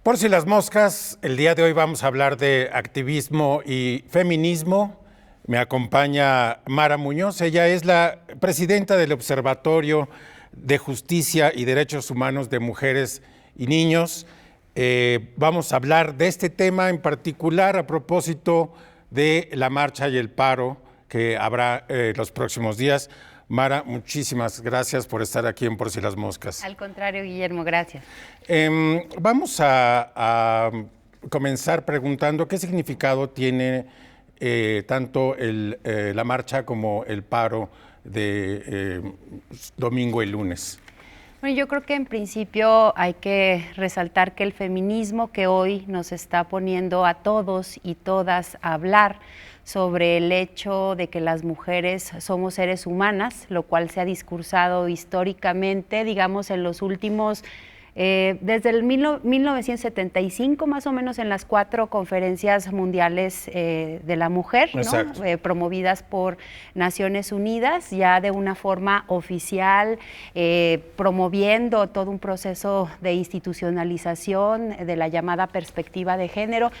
Por si las moscas, el día de hoy vamos a hablar de activismo y feminismo. Me acompaña Mara Muñoz, ella es la presidenta del Observatorio de Justicia y Derechos Humanos de Mujeres y Niños. Vamos a hablar de este tema en particular a propósito de la marcha y el paro que habrá los próximos días. Mara, muchísimas gracias por estar aquí en Por si las moscas. Al contrario, Guillermo, gracias. Vamos a comenzar preguntando qué significado tiene tanto la marcha como el paro de domingo y lunes. Bueno, yo creo que en principio hay que resaltar que el feminismo que hoy nos está poniendo a todos y todas a hablar sobre el hecho de que las mujeres somos seres humanas, lo cual se ha discursado históricamente, digamos, en los últimos, desde el 1975 más o menos, en las 4 conferencias mundiales de la mujer, ¿no? Promovidas por Naciones Unidas, ya de una forma oficial, promoviendo todo un proceso de institucionalización de la llamada perspectiva de género.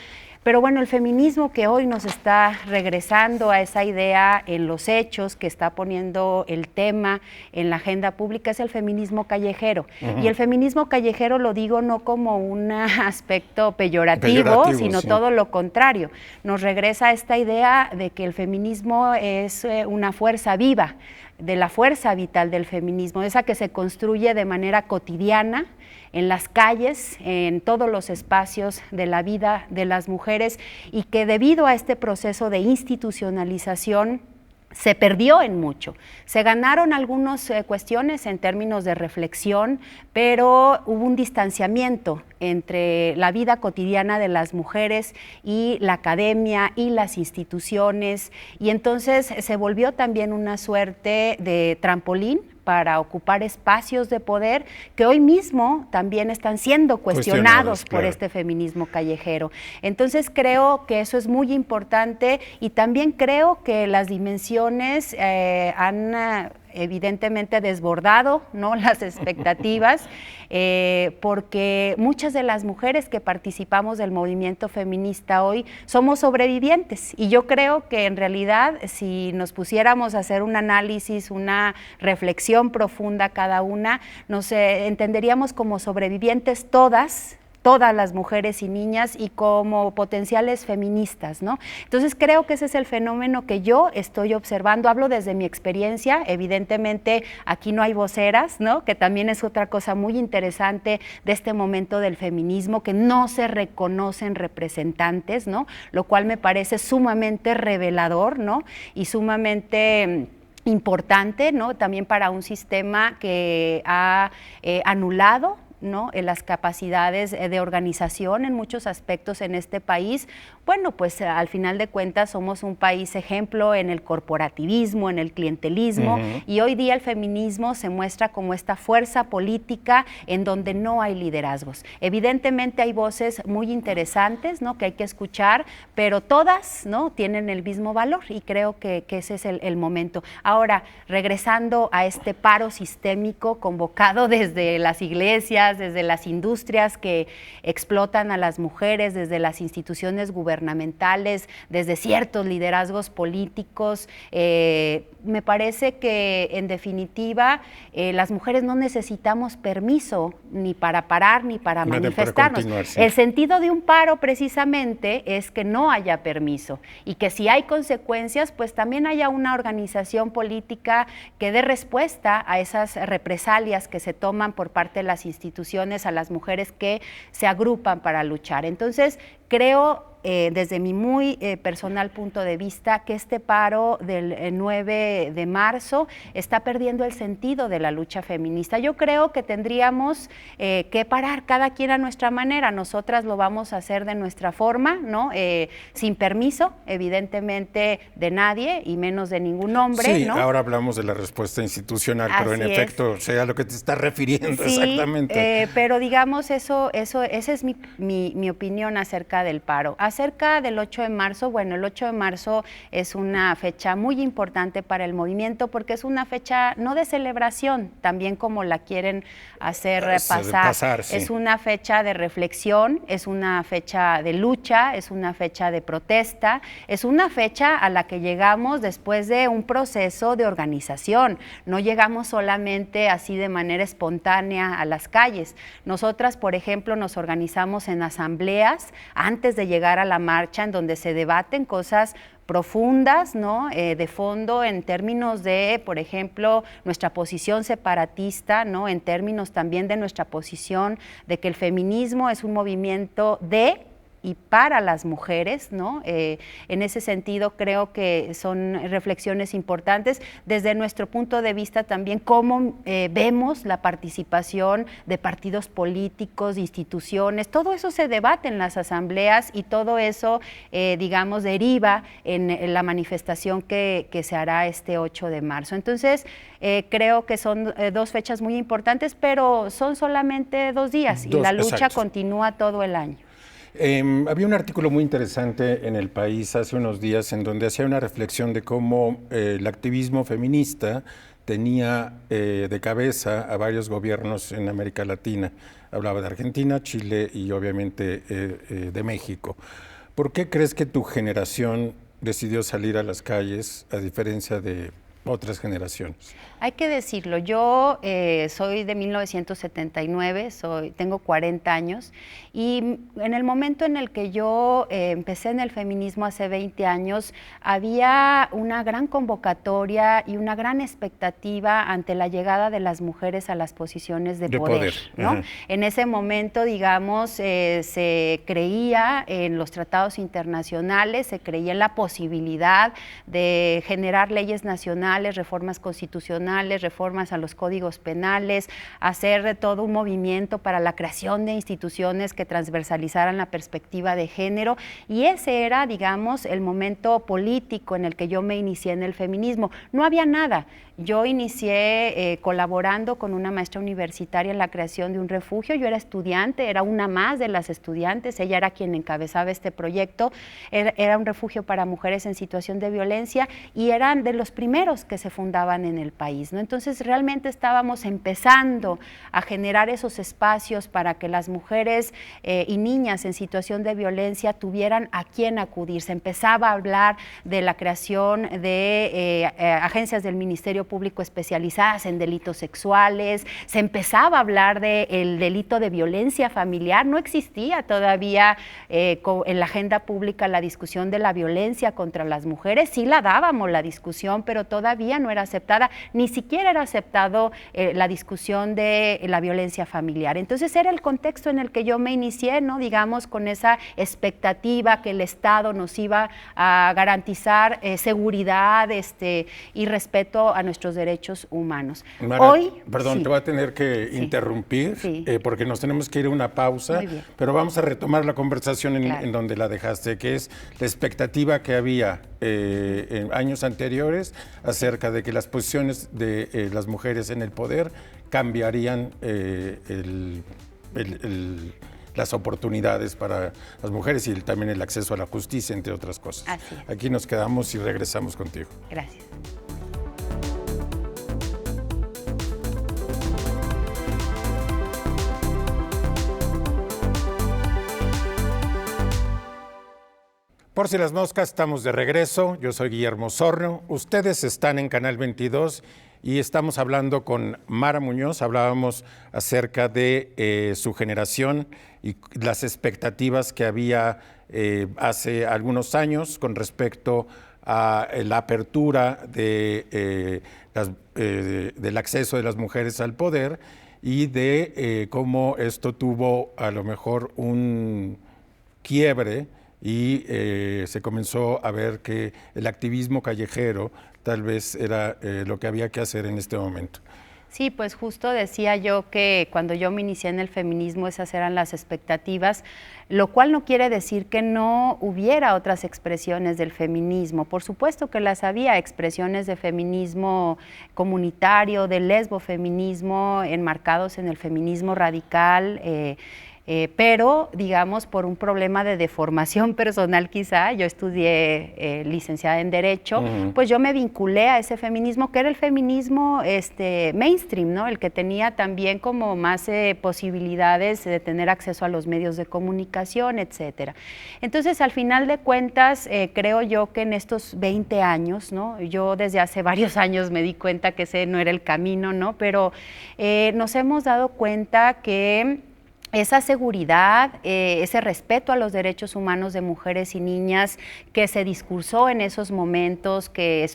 Pero bueno, el feminismo que hoy nos está regresando a esa idea en los hechos, que está poniendo el tema en la agenda pública, es el feminismo callejero. Y el feminismo callejero lo digo no como un aspecto peyorativo, sino sí, todo lo contrario. Nos regresa a esta idea de que el feminismo es una fuerza viva, de la fuerza vital del feminismo, esa que se construye de manera cotidiana, en las calles, en todos los espacios de la vida de las mujeres, y que debido a este proceso de institucionalización se perdió en mucho. Se ganaron algunas cuestiones en términos de reflexión, pero hubo un distanciamiento entre la vida cotidiana de las mujeres y la academia y las instituciones, y entonces se volvió también una suerte de trampolín para ocupar espacios de poder que hoy mismo también están siendo cuestionados por este feminismo callejero. Entonces creo que eso es muy importante, y también creo que las dimensiones han evidentemente desbordado, ¿no?, las expectativas, porque muchas de las mujeres que participamos del movimiento feminista hoy somos sobrevivientes, y yo creo que en realidad si nos pusiéramos a hacer un análisis, una reflexión profunda cada una, nos entenderíamos como sobrevivientes todas las mujeres y niñas, y como potenciales feministas, ¿no? Entonces creo que ese es el fenómeno que yo estoy observando. Hablo desde mi experiencia, evidentemente aquí no hay voceras, ¿no?, que también es otra cosa muy interesante de este momento del feminismo, que no se reconocen representantes, ¿no?, lo cual me parece sumamente revelador, ¿no?, y sumamente importante, ¿no?, también para un sistema que ha anulado, ¿no?, en las capacidades de organización en muchos aspectos en este país. Bueno, pues al final de cuentas somos un país ejemplo en el corporativismo, en el clientelismo, y hoy día el feminismo se muestra como esta fuerza política en donde no hay liderazgos. Evidentemente hay voces muy interesantes, ¿no?, que hay que escuchar, pero todas, ¿no?, tienen el mismo valor, y creo que ese es el momento. Ahora, regresando a este paro sistémico convocado desde las iglesias, desde las industrias que explotan a las mujeres, desde las instituciones gubernamentales, desde ciertos liderazgos políticos, me parece que en definitiva las mujeres no necesitamos permiso ni para parar ni para manifestarnos. Sí. El sentido de un paro precisamente es que no haya permiso, y que si hay consecuencias, pues también haya una organización política que dé respuesta a esas represalias que se toman por parte de las instituciones a las mujeres que se agrupan para luchar. Entonces, creo, desde mi muy personal punto de vista, que este paro del 9 de marzo está perdiendo el sentido de la lucha feminista. Yo creo que tendríamos que parar cada quien a nuestra manera. Nosotras lo vamos a hacer de nuestra forma, ¿no?, sin permiso, evidentemente, de nadie, y menos de ningún hombre. Sí, ¿no? Ahora hablamos de la respuesta institucional, pero en efecto, sea lo que te estás refiriendo, sí, exactamente. Pero digamos, esa es mi opinión acerca del paro. Acerca del 8 de marzo, bueno, el 8 de marzo es una fecha muy importante para el movimiento porque es una fecha no de celebración, también como la quieren hacer pasar. Sí. Es una fecha de reflexión, es una fecha de lucha, es una fecha de protesta, es una fecha a la que llegamos después de un proceso de organización. No llegamos solamente así de manera espontánea a las calles. Nosotras, por ejemplo, nos organizamos en asambleas antes de llegar a la marcha, en donde se debaten cosas profundas, ¿no? De fondo en términos de, por ejemplo, nuestra posición separatista, ¿no? En términos también de nuestra posición de que el feminismo es un movimiento de y para las mujeres, ¿no? En ese sentido creo que son reflexiones importantes desde nuestro punto de vista también cómo vemos la participación de partidos políticos, de instituciones, todo eso se debate en las asambleas y todo eso, digamos, deriva en la manifestación que se hará este 8 de marzo. Entonces, creo que son dos fechas muy importantes, pero son solamente 2 días y la lucha exacto. Continúa todo el año. Había un artículo muy interesante en El País hace unos días en donde hacía una reflexión de cómo el activismo feminista tenía de cabeza a varios gobiernos en América Latina. Hablaba de Argentina, Chile y obviamente de México. ¿Por qué crees que tu generación decidió salir a las calles a diferencia de otras generaciones? Hay que decirlo, yo soy de 1979, tengo 40 años y en el momento en el que yo empecé en el feminismo hace 20 años, había una gran convocatoria y una gran expectativa ante la llegada de las mujeres a las posiciones de poder, ¿no? En ese momento, digamos, se creía en los tratados internacionales, se creía en la posibilidad de generar leyes nacionales, reformas constitucionales, reformas a los códigos penales, hacer todo un movimiento para la creación de instituciones que transversalizaran la perspectiva de género, y ese era, digamos, el momento político en el que yo me inicié en el feminismo. No había nada. Yo inicié colaborando con una maestra universitaria en la creación de un refugio. Yo era estudiante, era una más de las estudiantes, ella era quien encabezaba este proyecto. Era un refugio para mujeres en situación de violencia y eran de los primeros que se fundaban en el país, ¿no? Entonces realmente estábamos empezando a generar esos espacios para que las mujeres y niñas en situación de violencia tuvieran a quién acudir. Se empezaba a hablar de la creación de agencias del Ministerio Público especializadas en delitos sexuales, se empezaba a hablar del delito de violencia familiar. No existía todavía en la agenda pública la discusión de la violencia contra las mujeres. Sí la dábamos la discusión, pero todavía no era aceptada, ni siquiera era aceptado la discusión de la violencia familiar. Entonces era el contexto en el que yo me inicié, ¿no? Digamos, con esa expectativa que el Estado nos iba a garantizar seguridad y respeto a nuestros derechos humanos. Mara, hoy, perdón, sí. te voy a tener que interrumpir porque nos tenemos que ir a una pausa, pero vamos a retomar la conversación en donde la dejaste, que es la expectativa que había en años anteriores acerca de que las posiciones de las mujeres en el poder cambiarían las oportunidades para las mujeres y también el acceso a la justicia, entre otras cosas. Así es. Aquí nos quedamos y regresamos contigo. Gracias. Por si las moscas, estamos de regreso. Yo soy Guillermo Osornio. Ustedes están en Canal 22 y estamos hablando con Mara Muñoz. Hablábamos acerca de su generación y las expectativas que había hace algunos años con respecto a la apertura del acceso de las mujeres al poder y de cómo esto tuvo a lo mejor un quiebre y se comenzó a ver que el activismo callejero tal vez era lo que había que hacer en este momento. Sí, pues justo decía yo que cuando yo me inicié en el feminismo esas eran las expectativas, lo cual no quiere decir que no hubiera otras expresiones del feminismo. Por supuesto que las había, expresiones de feminismo comunitario, de lesbofeminismo, enmarcados en el feminismo radical, pero digamos por un problema de deformación personal quizá, yo estudié licenciada en Derecho, pues yo me vinculé a ese feminismo que era el feminismo mainstream, ¿no? El que tenía también como más posibilidades de tener acceso a los medios de comunicación, etcétera. Entonces, al final de cuentas, creo yo que en estos 20 años, ¿no? Yo desde hace varios años me di cuenta que ese no era el camino, ¿no? Pero nos hemos dado cuenta que esa seguridad, ese respeto a los derechos humanos de mujeres y niñas que se discursó en esos momentos, que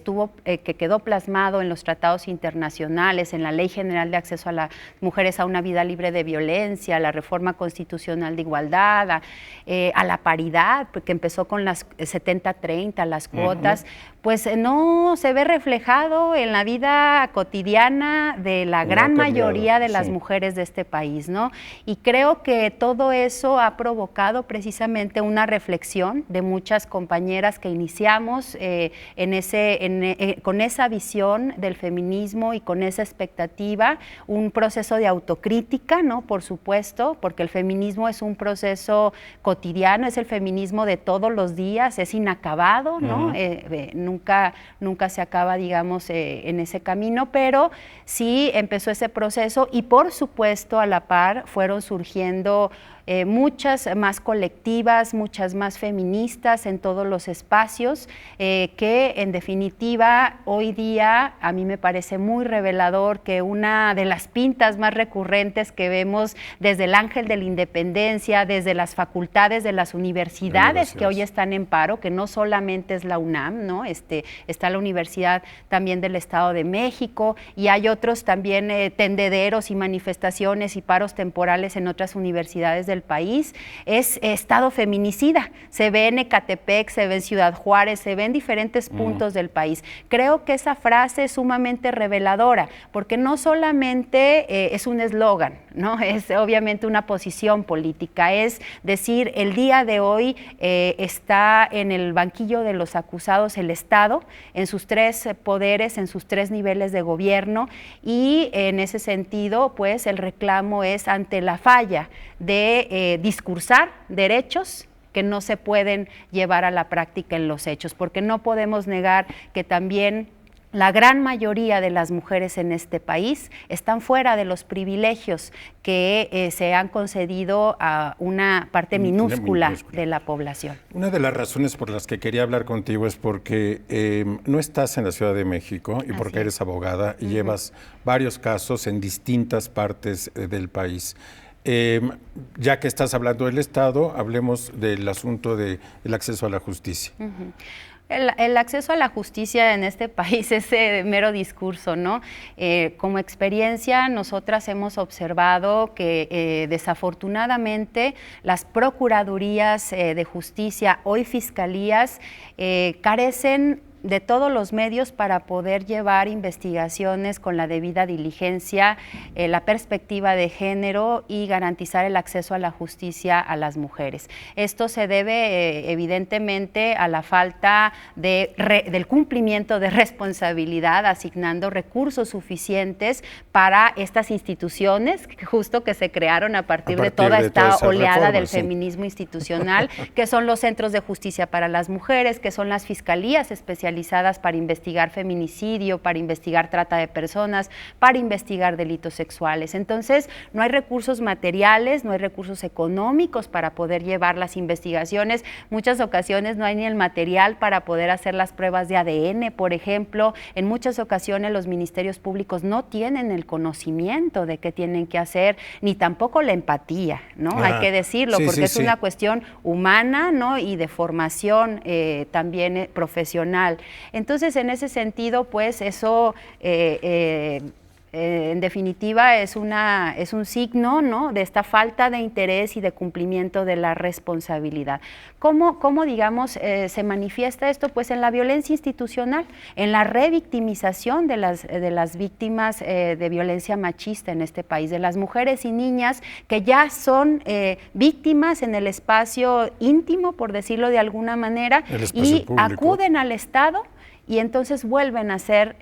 quedó plasmado en los tratados internacionales, en la Ley General de Acceso a las Mujeres a una Vida Libre de Violencia, la Reforma Constitucional de Igualdad, a la paridad, que empezó con las 70-30, las cuotas, pues no se ve reflejado en la vida cotidiana de la gran mayoría de las mujeres de este país, ¿no? Y creo que todo eso ha provocado precisamente una reflexión de muchas compañeras que iniciamos con esa visión del feminismo y con esa expectativa, un proceso de autocrítica, ¿no? Por supuesto, porque el feminismo es un proceso cotidiano, es el feminismo de todos los días, es inacabado, ¿no? Nunca se acaba, digamos, en ese camino, pero sí empezó ese proceso y por supuesto a la par fueron surgiendo muchas más colectivas, muchas más feministas en todos los espacios, que en definitiva hoy día a mí me parece muy revelador que una de las pintas más recurrentes que vemos desde el Ángel de la Independencia, desde las facultades de las universidades que hoy están en paro, que no solamente es la UNAM, ¿no? Está la Universidad también del Estado de México y hay otros también tendederos y manifestaciones y paros temporales en otras universidades del país, es estado feminicida. Se ve en Ecatepec, se ve en Ciudad Juárez, se ve en diferentes puntos del país. Creo que esa frase es sumamente reveladora, porque no solamente es un eslogan, ¿no? Es obviamente una posición política, es decir, el día de hoy está en el banquillo de los acusados el Estado, en sus tres poderes, en sus tres niveles de gobierno, y en ese sentido, pues el reclamo es ante la falla de discursar derechos que no se pueden llevar a la práctica en los hechos, porque no podemos negar que también la gran mayoría de las mujeres en este país están fuera de los privilegios que se han concedido a una parte minúscula de la población. Una de las razones por las que quería hablar contigo es porque no estás en la Ciudad de México y porque eres abogada y llevas varios casos en distintas partes del país. Ya que estás hablando del Estado, hablemos del asunto del acceso a la justicia. El acceso a la justicia en este país es mero discurso, ¿no? Como experiencia, nosotras hemos observado que desafortunadamente las procuradurías de justicia, hoy fiscalías, carecen de todos los medios para poder llevar investigaciones con la debida diligencia, la perspectiva de género y garantizar el acceso a la justicia a las mujeres. Esto se debe evidentemente a la falta del cumplimiento de responsabilidad, asignando recursos suficientes para estas instituciones justo que se crearon a partir de toda esta oleada del feminismo institucional, que son los centros de justicia para las mujeres, que son las fiscalías especializadas para investigar feminicidio, para investigar trata de personas, para investigar delitos sexuales. Entonces, no hay recursos materiales, no hay recursos económicos para poder llevar las investigaciones. Muchas ocasiones no hay ni el material para poder hacer las pruebas de ADN, por ejemplo. En muchas ocasiones los ministerios públicos no tienen el conocimiento de qué tienen que hacer, ni tampoco la empatía, ¿no? Hay que decirlo, porque es una cuestión humana, ¿no? Y de formación también profesional. Entonces, en ese sentido, pues eso en definitiva es un signo, ¿no?, de esta falta de interés y de cumplimiento de la responsabilidad. ¿Cómo digamos, se manifiesta esto? Pues en la violencia institucional, en la revictimización de las víctimas de violencia machista en este país, de las mujeres y niñas que ya son víctimas en el espacio íntimo, por decirlo de alguna manera, y acuden al Estado y entonces vuelven a ser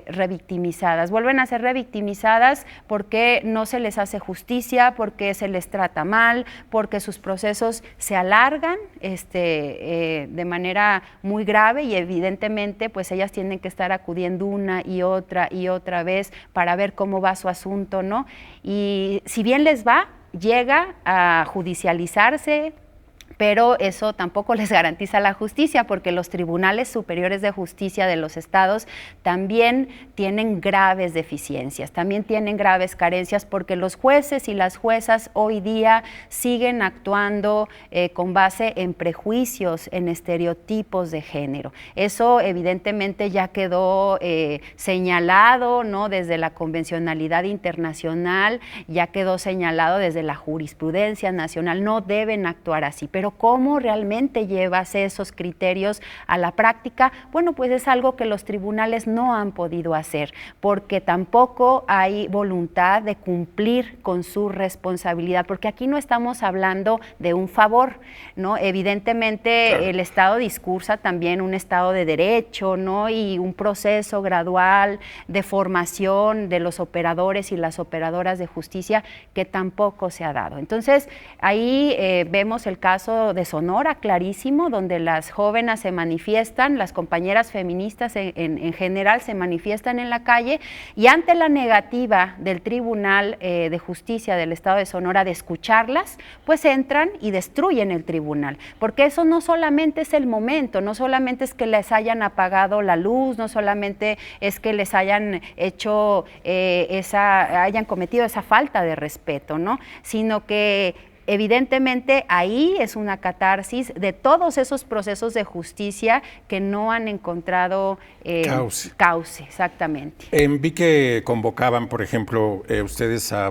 revictimizadas. Vuelven a ser revictimizadas porque no se les hace justicia, porque se les trata mal, porque sus procesos se alargan de manera muy grave, y evidentemente pues ellas tienen que estar acudiendo una y otra vez para ver cómo va su asunto, ¿no? Y si bien les va, llega a judicializarse, pero eso tampoco les garantiza la justicia, porque los tribunales superiores de justicia de los estados también tienen graves deficiencias, también tienen graves carencias, porque los jueces y las juezas hoy día siguen actuando con base en prejuicios, en estereotipos de género. Eso evidentemente ya quedó señalado, ¿no?, desde la convencionalidad internacional, ya quedó señalado desde la jurisprudencia nacional. No deben actuar así, pero ¿cómo realmente llevas esos criterios a la práctica? Bueno, pues es algo que los tribunales no han podido hacer, porque tampoco hay voluntad de cumplir con su responsabilidad, porque aquí no estamos hablando de un favor, ¿no? Evidentemente, claro, el Estado discursa también un Estado de derecho, ¿no?, y un proceso gradual de formación de los operadores y las operadoras de justicia que tampoco se ha dado. Entonces, ahí vemos el caso de Sonora, clarísimo, donde las jóvenes se manifiestan, las compañeras feministas en general se manifiestan en la calle, y ante la negativa del Tribunal de Justicia del Estado de Sonora de escucharlas, pues entran y destruyen el tribunal, porque eso no solamente es el momento, no solamente es que les hayan apagado la luz, no solamente es que les hayan hecho hayan cometido esa falta de respeto, ¿no?, sino que evidentemente ahí es una catarsis de todos esos procesos de justicia que no han encontrado cauce, exactamente. Vi que convocaban, por ejemplo, ustedes a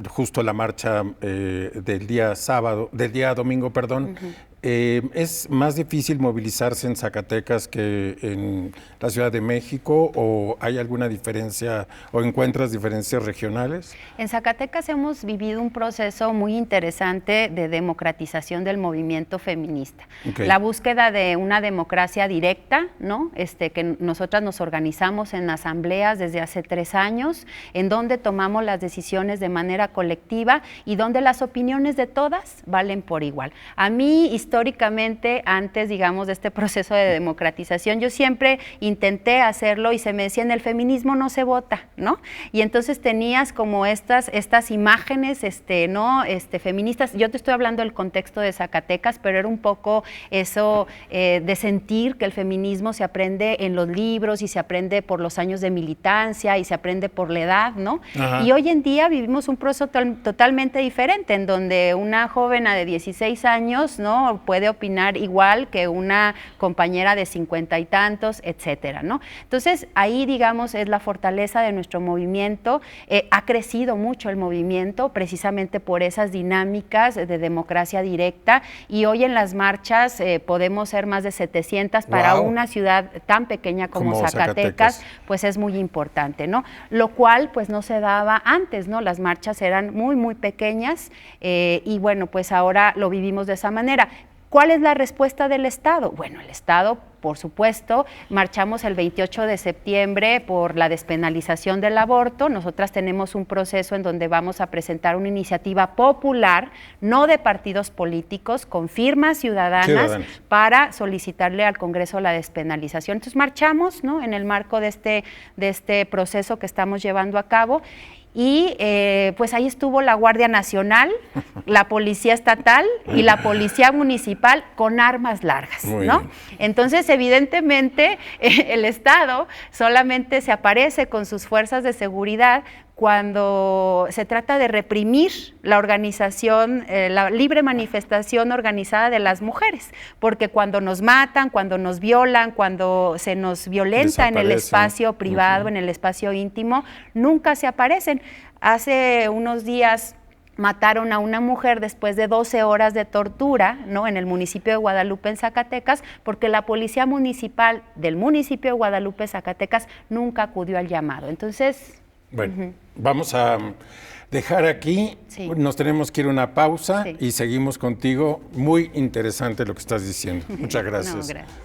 justo la marcha del día domingo, perdón. ¿Es más difícil movilizarse en Zacatecas que en la Ciudad de México, o hay alguna diferencia o encuentras diferencias regionales? En Zacatecas hemos vivido un proceso muy interesante de democratización del movimiento feminista. Okay. La búsqueda de una democracia directa, ¿no?, que nosotras nos organizamos en asambleas desde hace 3 años, en donde tomamos las decisiones de manera colectiva y donde las opiniones de todas valen por igual. A mí, históricamente, antes, digamos, de este proceso de democratización, yo siempre intenté hacerlo y se me decía, en el feminismo no se vota, ¿no? Y entonces tenías como estas imágenes, feministas. Yo te estoy hablando del contexto de Zacatecas, pero era un poco eso de sentir que el feminismo se aprende en los libros y se aprende por los años de militancia y se aprende por la edad, ¿no? Ajá. Y hoy en día vivimos un proceso totalmente diferente, en donde una joven de 16 años, ¿no?, puede opinar igual que una compañera de 50 y tantos, etcétera, ¿no? Entonces, ahí, digamos, es la fortaleza de nuestro movimiento. Ha crecido mucho el movimiento precisamente por esas dinámicas de democracia directa, y hoy en las marchas podemos ser más de 700 para una ciudad tan pequeña como Zacatecas, pues es muy importante, ¿no? Lo cual, pues, no se daba antes, ¿no? Las marchas eran muy, muy pequeñas, y bueno, pues ahora lo vivimos de esa manera. ¿Cuál es la respuesta del Estado? Bueno, el Estado, por supuesto, marchamos el 28 de septiembre por la despenalización del aborto. Nosotras tenemos un proceso en donde vamos a presentar una iniciativa popular, no de partidos políticos, con firmas ciudadanas para solicitarle al Congreso la despenalización. Entonces marchamos, ¿no?, en el marco de este proceso que estamos llevando a cabo. Y pues ahí estuvo la Guardia Nacional, la Policía Estatal y la Policía Municipal con armas largas, ¿no? Entonces, evidentemente, el Estado solamente se aparece con sus fuerzas de seguridad cuando se trata de reprimir la organización, la libre manifestación organizada de las mujeres, porque cuando nos matan, cuando nos violan, cuando se nos violenta en el espacio privado, en el espacio íntimo, nunca se aparecen. Hace unos días mataron a una mujer después de 12 horas de tortura, ¿no?, en el municipio de Guadalupe, en Zacatecas, porque la policía municipal del municipio de Guadalupe, Zacatecas, nunca acudió al llamado. Entonces, bueno, vamos a dejar aquí, nos tenemos que ir a una pausa y seguimos contigo. Muy interesante lo que estás diciendo. Muchas gracias. No, gracias.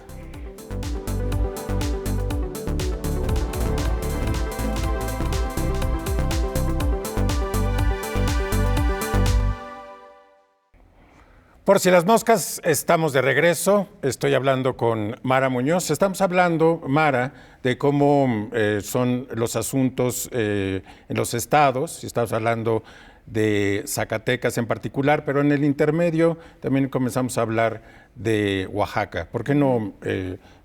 Por si las moscas, estamos de regreso. Estoy hablando con Mara Muñoz. Estamos hablando, Mara, de cómo son los asuntos en los estados. Estamos hablando de Zacatecas en particular, pero en el intermedio también comenzamos a hablar de Oaxaca. ¿Por qué no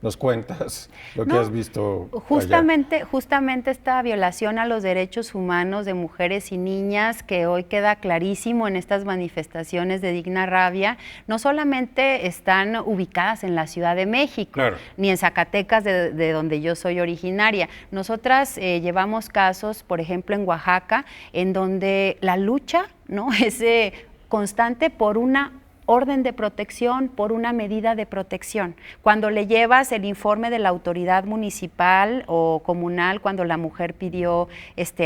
nos cuentas lo que has visto allá? Justamente esta violación a los derechos humanos de mujeres y niñas, que hoy queda clarísimo en estas manifestaciones de Digna Rabia, no solamente están ubicadas en la Ciudad de México, claro, ni en Zacatecas, de donde yo soy originaria. Nosotras llevamos casos, por ejemplo, en Oaxaca, en donde la lucha, ¿no?, es constante por una orden de protección, por una medida de protección. Cuando le llevas el informe de la autoridad municipal o comunal, cuando la mujer pidió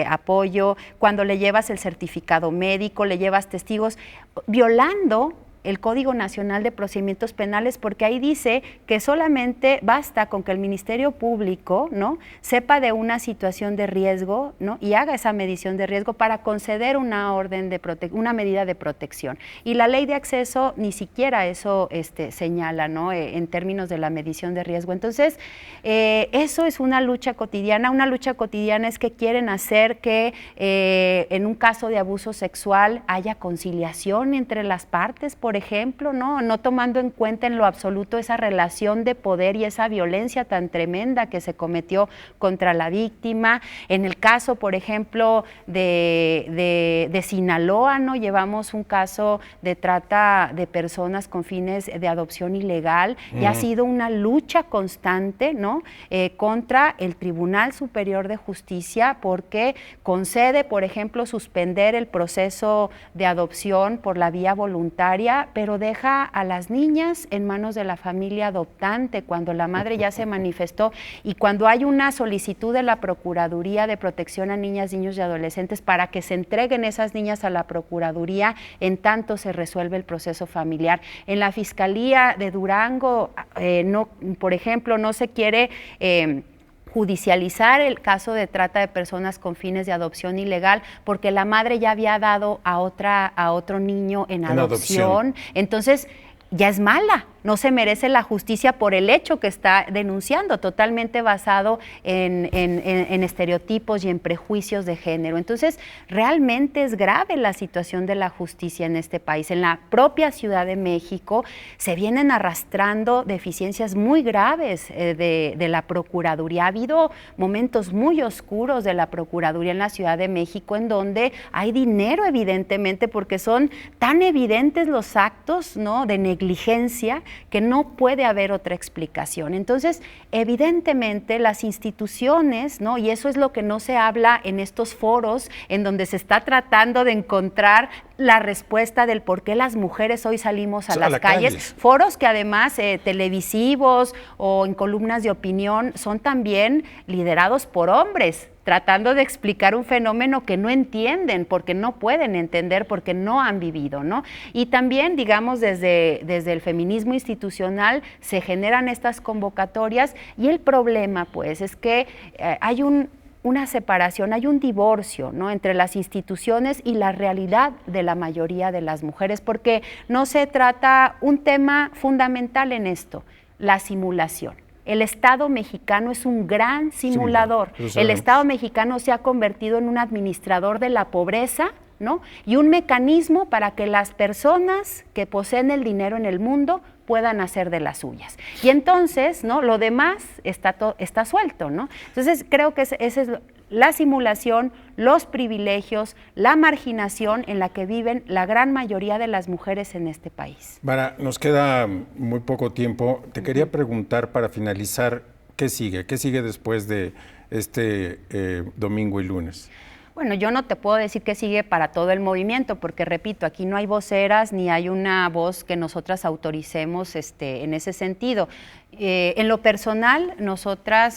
apoyo, cuando le llevas el certificado médico, le llevas testigos, violando el Código Nacional de Procedimientos Penales, porque ahí dice que solamente basta con que el Ministerio Público, ¿no?, sepa de una situación de riesgo, ¿no?, y haga esa medición de riesgo para conceder una orden de una medida de protección. Y la ley de acceso ni siquiera eso señala, ¿no?, en términos de la medición de riesgo. Entonces, eso es una lucha cotidiana. Una lucha cotidiana es que quieren hacer que en un caso de abuso sexual haya conciliación entre las partes, por ejemplo, no tomando en cuenta en lo absoluto esa relación de poder y esa violencia tan tremenda que se cometió contra la víctima. En el caso, por ejemplo, de Sinaloa, ¿no?, llevamos un caso de trata de personas con fines de adopción ilegal, y ha sido una lucha constante, ¿no?, contra el Tribunal Superior de Justicia, porque concede, por ejemplo, suspender el proceso de adopción por la vía voluntaria, pero deja a las niñas en manos de la familia adoptante cuando la madre ya se manifestó, y cuando hay una solicitud de la Procuraduría de Protección a Niñas, Niños y Adolescentes para que se entreguen esas niñas a la Procuraduría, en tanto se resuelve el proceso familiar. En la Fiscalía de Durango, por ejemplo, no se quiere judicializar el caso de trata de personas con fines de adopción ilegal, porque la madre ya había dado a otro niño en adopción. Entonces ya es mala, no se merece la justicia por el hecho que está denunciando, totalmente basado en estereotipos y en prejuicios de género. Entonces, realmente es grave la situación de la justicia en este país. En la propia Ciudad de México se vienen arrastrando deficiencias muy graves de la Procuraduría. Ha habido momentos muy oscuros de la Procuraduría en la Ciudad de México, en donde hay dinero, evidentemente, porque son tan evidentes los actos, ¿no?, de negligencia, que no puede haber otra explicación. Entonces, evidentemente, las instituciones, ¿no?, y eso es lo que no se habla en estos foros, en donde se está tratando de encontrar la respuesta del por qué las mujeres hoy salimos a las calles. Foros que además televisivos o en columnas de opinión son también liderados por hombres, tratando de explicar un fenómeno que no entienden, porque no pueden entender, porque no han vivido, ¿no? Y también, digamos, desde el feminismo institucional se generan estas convocatorias, y el problema, pues, es que hay una separación, hay un divorcio, ¿no?, entre las instituciones y la realidad de la mayoría de las mujeres, porque no se trata un tema fundamental en esto, la simulación. El Estado mexicano es un gran simulador. El Estado mexicano se ha convertido en un administrador de la pobreza, ¿no?, y un mecanismo para que las personas que poseen el dinero en el mundo puedan hacer de las suyas. Y entonces, ¿no?, lo demás está suelto, ¿no? Entonces, creo que esa es la simulación, los privilegios, la marginación en la que viven la gran mayoría de las mujeres en este país. Mara, nos queda muy poco tiempo. Te quería preguntar, para finalizar, ¿qué sigue? ¿Qué sigue después de este domingo y lunes? Bueno, yo no te puedo decir qué sigue para todo el movimiento, porque repito, aquí no hay voceras ni hay una voz que nosotras autoricemos en ese sentido. En lo personal,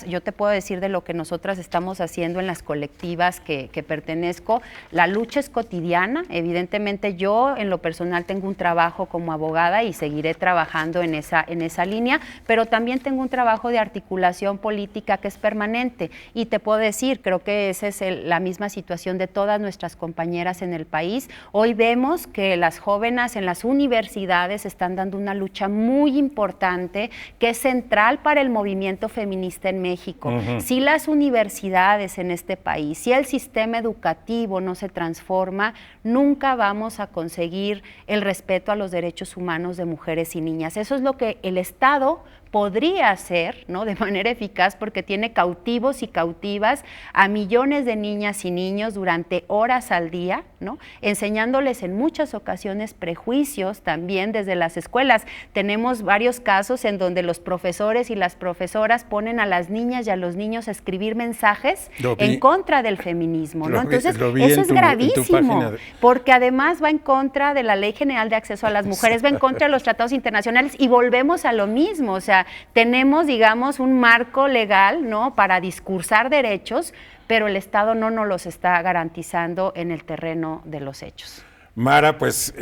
yo te puedo decir de lo que nosotras estamos haciendo en las colectivas que pertenezco. La lucha es cotidiana. Evidentemente, yo en lo personal tengo un trabajo como abogada y seguiré trabajando en esa línea, pero también tengo un trabajo de articulación política que es permanente. Y te puedo decir, creo que esa es la misma situación de todas nuestras compañeras en el país. Hoy vemos que las jóvenes en las universidades están dando una lucha muy importante, que es central para el movimiento feminista en México. Si las universidades en este país, si el sistema educativo no se transforma, nunca vamos a conseguir el respeto a los derechos humanos de mujeres y niñas. Eso es lo que el Estado podría hacer, ¿no?, de manera eficaz, porque tiene cautivos y cautivas a millones de niñas y niños durante horas al día, ¿no?, enseñándoles en muchas ocasiones prejuicios también desde las escuelas. Tenemos varios casos en donde los profesores y las profesoras ponen a las niñas y a los niños a escribir mensajes en contra del feminismo, ¿no? Entonces, eso es gravísimo, porque además va en contra de la Ley General de Acceso a las Mujeres, va en contra de los tratados internacionales y volvemos a lo mismo. O sea, tenemos, digamos, un marco legal, ¿no?, para discursar derechos, pero el Estado no nos los está garantizando en el terreno de los hechos. Mara, pues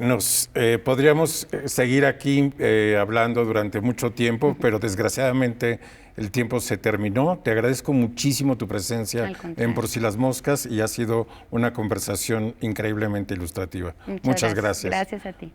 podríamos seguir aquí hablando durante mucho tiempo, pero desgraciadamente el tiempo se terminó. Te agradezco muchísimo tu presencia en Por Si las Moscas y ha sido una conversación increíblemente ilustrativa. Muchas gracias. Gracias a ti.